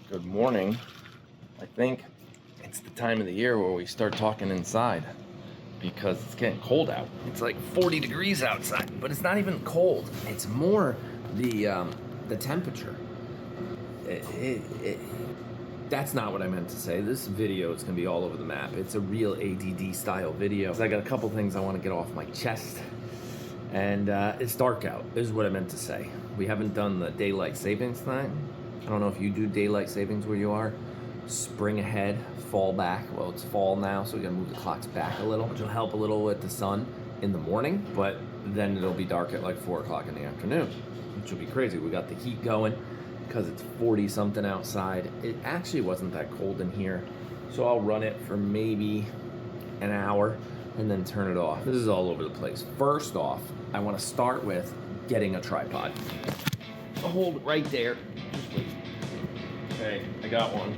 Good morning. I think it's the time of the year where we start talking inside because it's getting cold out. It's like 40 degrees outside, but it's not even cold. It's more the temperature. That's not what I meant to say. This video is gonna be all over the map. It's a real ADD style video. So I got a couple things I want to get off my chest. And it's dark out, is what I meant to say. We haven't done the daylight savings thing. I don't know if you do daylight savings where you are. Spring ahead, fall back. Well, it's fall now, so we gotta move the clocks back a little, which will help a little with the sun in the morning, but then it'll be dark at like 4 o'clock in the afternoon, which will be crazy. We got the heat going because it's 40 something outside. It actually wasn't that cold in here, so I'll run it for maybe an hour and then turn it off. This is all over the place. First off, I want to start with getting a tripod. I'll hold it right there. Just wait. Okay, I got one.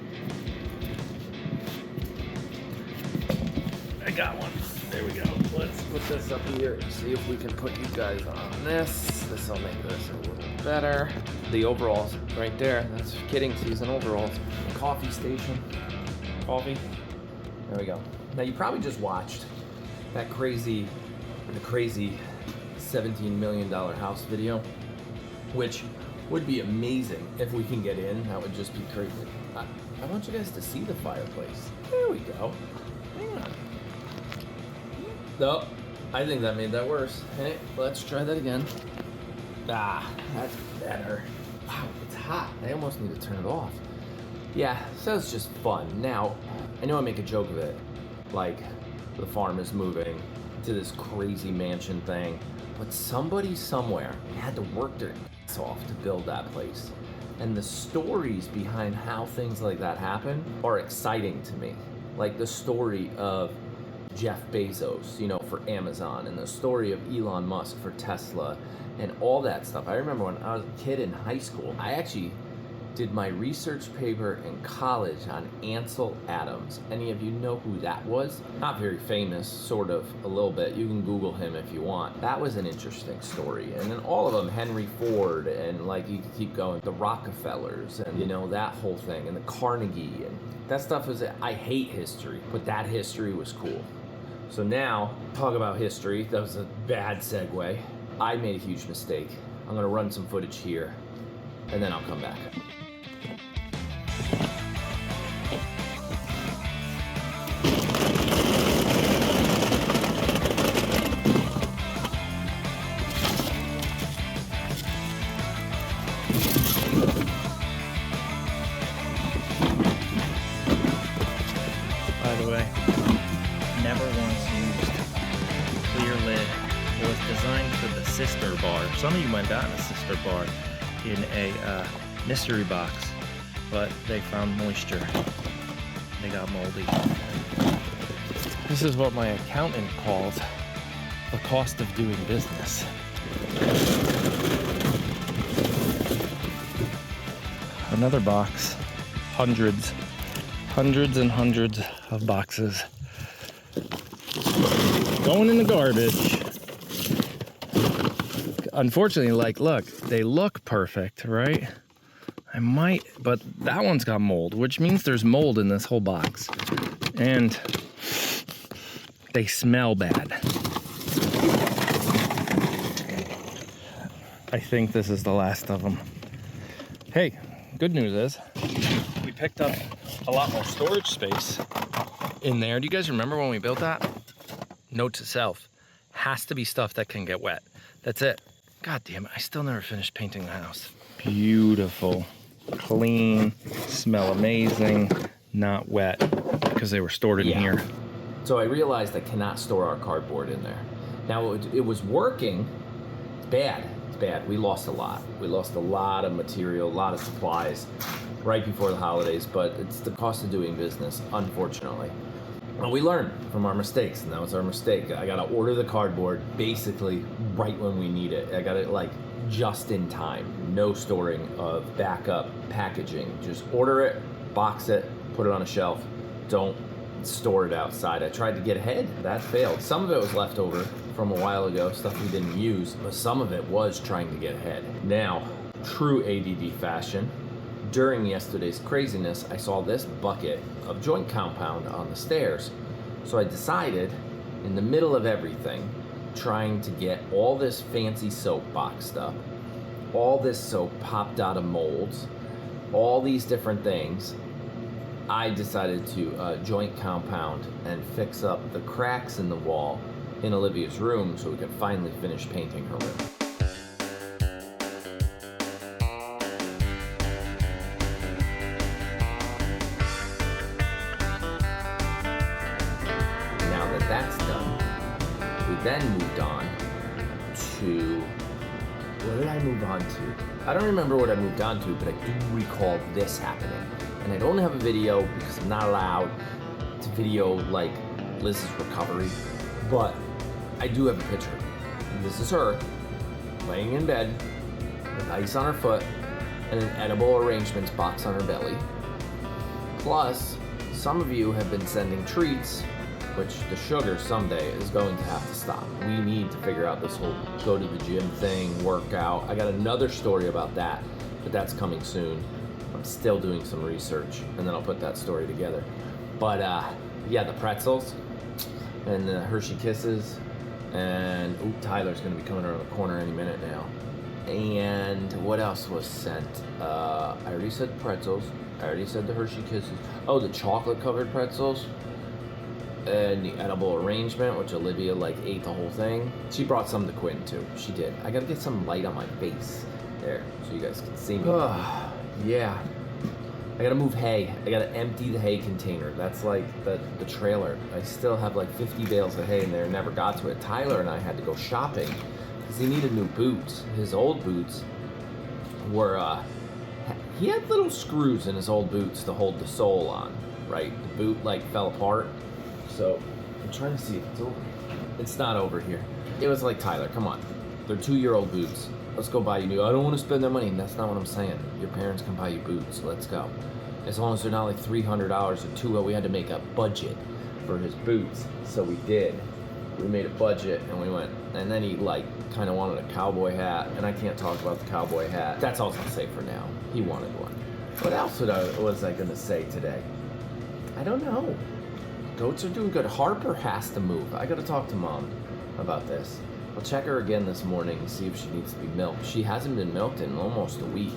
I got one. There we go. Let's put this up here and see if we can put you guys on this. This will make this a little better. The overalls right there. That's kidding season overalls. Coffee station. Coffee. There we go. Now you probably just watched that the crazy $17 million house video, which would be amazing if we can get in. That would just be crazy. I want you guys to see the fireplace. There we go. Hang on. No, I think that made that worse. Hey, let's try that again. Ah, that's better. Wow, it's hot. I almost need to turn it off. Yeah, so it's just fun. Now, I know I make a joke of it, like the farm is moving to this crazy mansion thing, but somebody somewhere had to work their ass off to build that place. And the stories behind how things like that happen are exciting to me. Like the story of Jeff Bezos, for Amazon, and the story of Elon Musk for Tesla, and all that stuff. I remember when I was a kid in high school, I actually did my research paper in college on Ansel Adams. Any of you know who that was? Not very famous, sort of, a little bit. You can Google him if you want. That was an interesting story. And then all of them, Henry Ford, and like you can keep going, the Rockefellers, and that whole thing, and the Carnegie, and that stuff is, I hate history, but that history was cool. So now, talk about history. That was a bad segue. I made a huge mistake. I'm gonna run some footage here, and then I'll come back. By the way, never once used clear lid. It was designed for the sister bar. Some of you went down a sister bar in a mystery box, but they found moisture. They got moldy. This is what my accountant calls the cost of doing business. Another box. Hundreds and hundreds of boxes going in the garbage. Unfortunately, look, they look perfect, right? But that one's got mold, which means there's mold in this whole box. And they smell bad. I think this is the last of them. Hey, good news is we picked up a lot more storage space in there. Do you guys remember when we built that? Note to self, has to be stuff that can get wet. That's it. God damn it, I still never finished painting the house. Beautiful, clean, smell amazing, not wet, because they were stored in here. So I realized I cannot store our cardboard in there. Now it was working. It's bad. It's bad. We lost a lot. We lost a lot of material, a lot of supplies right before the holidays, but it's the cost of doing business, unfortunately. And we learn from our mistakes, and that was our mistake. I gotta order the cardboard basically right when we need it. I got it like just in time. No storing of backup packaging. Just order it, box it, put it on a shelf. Don't store it outside. I tried to get ahead. That failed. Some of it was left over from a while ago, stuff we didn't use, but some of it was trying to get ahead. Now, true ADD fashion, during yesterday's craziness, I saw this bucket of joint compound on the stairs. So I decided, in the middle of everything, trying to get all this fancy soap boxed up, all this soap popped out of molds, all these different things, I decided to joint compound and fix up the cracks in the wall in Olivia's room so we could finally finish painting her room. Now that that's done, we then moved on to, what did I move on to? I don't remember what I moved on to, but I do recall this happening. And I don't have a video because I'm not allowed to video like Liz's recovery, but I do have a picture. This is her laying in bed with ice on her foot and an edible arrangements box on her belly. Plus, some of you have been sending treats, which the sugar someday is going to have to stop. We need to figure out this whole go to the gym thing, workout. I got another story about that, but that's coming soon. I'm still doing some research, and then I'll put that story together. But yeah, the pretzels and the Hershey Kisses, and Tyler's gonna be coming around the corner any minute now. And what else was sent? I already said pretzels. I already said the Hershey Kisses. Oh, the chocolate-covered pretzels. And the edible arrangement, which Olivia ate the whole thing. She brought some to Quinn too. She did. I gotta get some light on my face there so you guys can see me. Yeah. I gotta move hay. I gotta empty the hay container. That's like the trailer. I still have 50 bales of hay in there. Never got to it. Tyler and I had to go shopping because he needed new boots. His old boots were, he had little screws in his old boots to hold the sole on, right? The boot fell apart. So I'm trying to see if it's over. It's not over here. It was like, Tyler, come on. They're 2-year-old boots. Let's go buy you new. I don't want to spend that money. That's not what I'm saying. Your parents can buy you boots. Let's go. As long as they're not $300 or $200. We had to make a budget for his boots. So we did. We made a budget and we went. And then he kind of wanted a cowboy hat. And I can't talk about the cowboy hat. That's all I'll say for now. He wanted one. What else was I going to say today? I don't know. Goats are doing good. Harper has to move. I got to talk to Mom about this. I'll check her again this morning and see if she needs to be milked. She hasn't been milked in almost a week.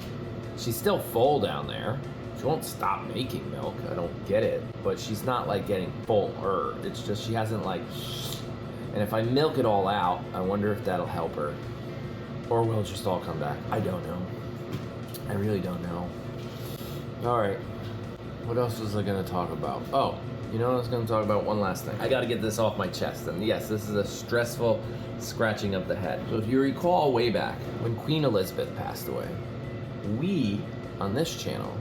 She's still full down there. She won't stop making milk. I don't get it. But she's not getting fuller. It's just she hasn't and if I milk it all out, I wonder if that'll help her. Or will it just all come back? I don't know. I really don't know. All right. What else was I going to talk about? Oh, you know what I was going to talk about? One last thing. I got to get this off my chest. And yes, this is a stressful scratching of the head. So if you recall way back when Queen Elizabeth passed away, we on this channel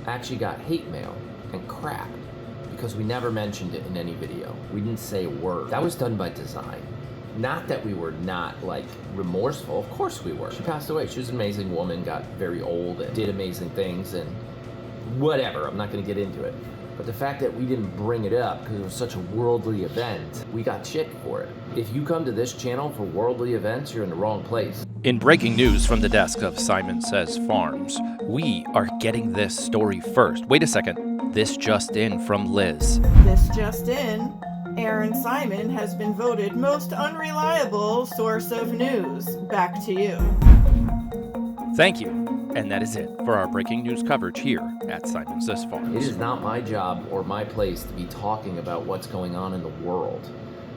actually got hate mail and crap because we never mentioned it in any video. We didn't say a word. That was done by design. Not that we were not remorseful. Of course we were. She passed away. She was an amazing woman, got very old and did amazing things and whatever. I'm not going to get into it. But the fact that we didn't bring it up because it was such a worldly event, we got shit for it. If you come to this channel for worldly events, you're in the wrong place. In breaking news from the desk of Simon Says Farms, we are getting this story first. Wait a second. This just in from Liz. This just in. Aaron Simon has been voted most unreliable source of news. Back to you. Thank you. And that is it for our breaking news coverage here at Simon Says Farms. It is not my job or my place to be talking about what's going on in the world.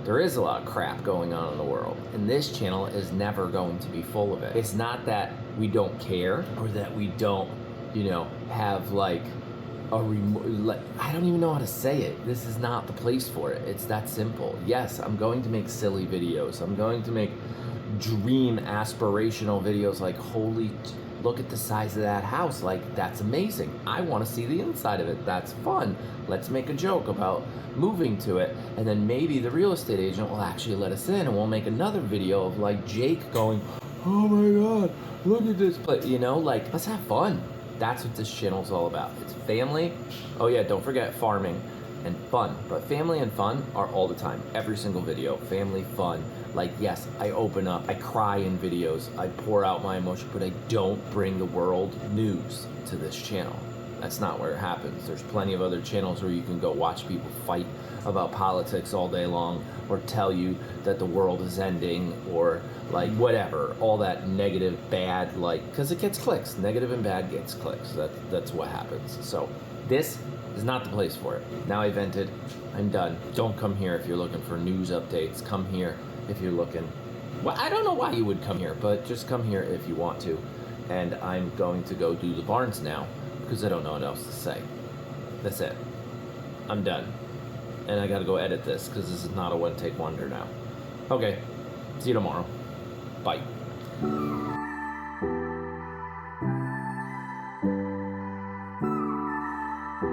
There is a lot of crap going on in the world, and this channel is never going to be full of it. It's not that we don't care or that we don't, have I don't even know how to say it. This is not the place for it. It's that simple. Yes, I'm going to make silly videos. I'm going to make dream aspirational videos holy, look at the size of that house. That's amazing. I want to see the inside of it. That's fun. Let's make a joke about moving to it. And then maybe the real estate agent will actually let us in and we'll make another video of Jake going, oh my God, look at this place. Let's have fun. That's what this channel's all about. It's family. Oh yeah, don't forget farming and fun. But family and fun are all the time. Every single video, family, fun. Yes, I open up, I cry in videos, I pour out my emotion, but I don't bring the world news to this channel. That's not where it happens. There's plenty of other channels where you can go watch people fight about politics all day long, or tell you that the world is ending, or like whatever, all that negative, bad, like, because it gets clicks. Negative and bad gets clicks. That's what happens. So this is not the place for it. Now I vented. I'm done. Don't come here if you're looking for news updates. Come here if you're looking. Well, I don't know why you would come here, but just come here if you want to. And I'm going to go do the barns now, because I don't know what else to say. That's it. I'm done. And I gotta go edit this, because this is not a one-take wonder now. Okay. See you tomorrow. Bye.